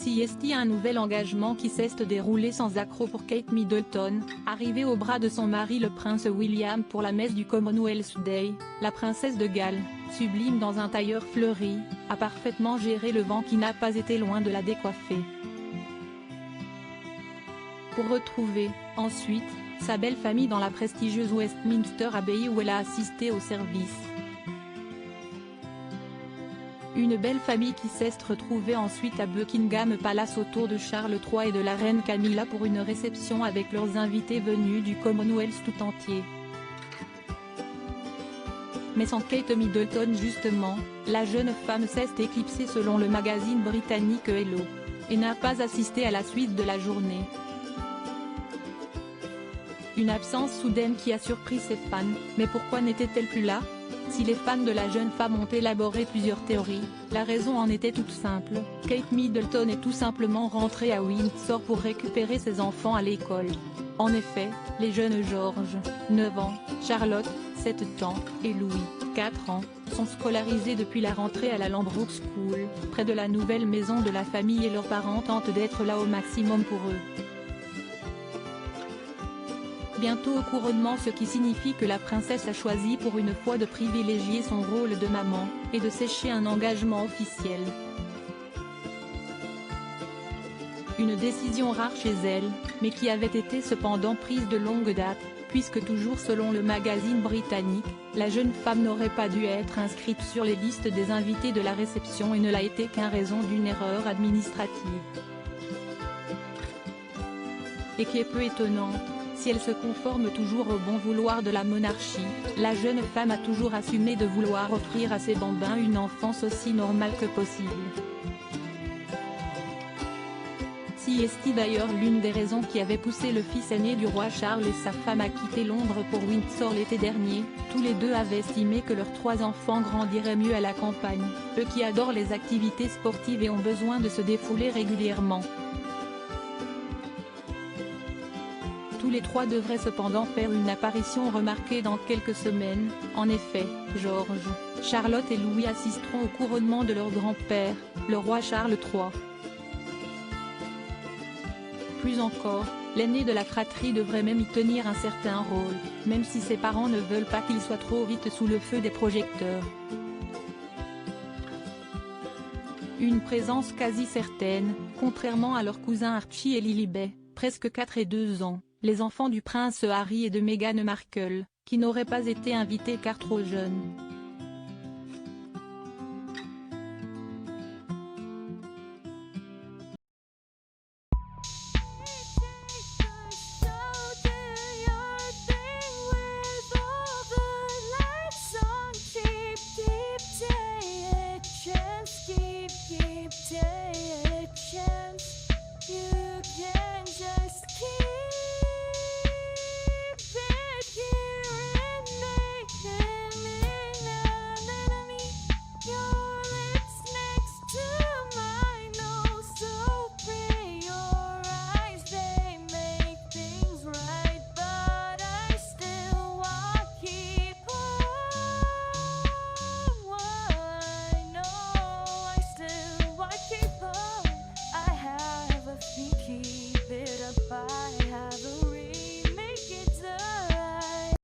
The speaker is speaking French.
CST a un nouvel engagement qui s'est déroulé sans accroc pour Kate Middleton, arrivée au bras de son mari le prince William pour la messe du Commonwealth Day. La princesse de Galles, sublime dans un tailleur fleuri, a parfaitement géré le vent qui n'a pas été loin de la décoiffer. Pour retrouver, ensuite, sa belle famille dans la prestigieuse Westminster Abbey où elle a assisté au service. Une belle famille qui s'est retrouvée ensuite à Buckingham Palace autour de Charles III et de la reine Camilla pour une réception avec leurs invités venus du Commonwealth tout entier. Mais sans Kate Middleton justement, la jeune femme s'est éclipsée selon le magazine britannique Hello, et n'a pas assisté à la suite de la journée. Une absence soudaine qui a surpris ses fans, mais pourquoi n'était-elle plus là? Si les fans de la jeune femme ont élaboré plusieurs théories, la raison en était toute simple, Kate Middleton est tout simplement rentrée à Windsor pour récupérer ses enfants à l'école. En effet, les jeunes George, 9 ans, Charlotte, 7 ans, et Louis, 4 ans, sont scolarisés depuis la rentrée à la Lambrook School, près de la nouvelle maison de la famille et leurs parents tentent d'être là au maximum pour eux. Bientôt au couronnement, ce qui signifie que la princesse a choisi pour une fois de privilégier son rôle de maman, et de sécher un engagement officiel. Une décision rare chez elle, mais qui avait été cependant prise de longue date, puisque toujours selon le magazine britannique, la jeune femme n'aurait pas dû être inscrite sur les listes des invités de la réception et ne l'a été qu'en raison d'une erreur administrative. Et qui est peu étonnante. Si elle se conforme toujours au bon vouloir de la monarchie, la jeune femme a toujours assumé de vouloir offrir à ses bambins une enfance aussi normale que possible. C'est d'ailleurs l'une des raisons qui avait poussé le fils aîné du roi Charles et sa femme à quitter Londres pour Windsor l'été dernier. Tous les deux avaient estimé que leurs 3 enfants grandiraient mieux à la campagne, eux qui adorent les activités sportives et ont besoin de se défouler régulièrement. Tous les 3 devraient cependant faire une apparition remarquée dans quelques semaines. En effet, George, Charlotte et Louis assisteront au couronnement de leur grand-père, le roi Charles III. Plus encore, l'aîné de la fratrie devrait même y tenir un certain rôle, même si ses parents ne veulent pas qu'il soit trop vite sous le feu des projecteurs. Une présence quasi certaine, contrairement à leurs cousins Archie et Lilibet, presque 4 et 2 ans. Les enfants du prince Harry et de Meghan Markle, qui n'auraient pas été invités car trop jeunes.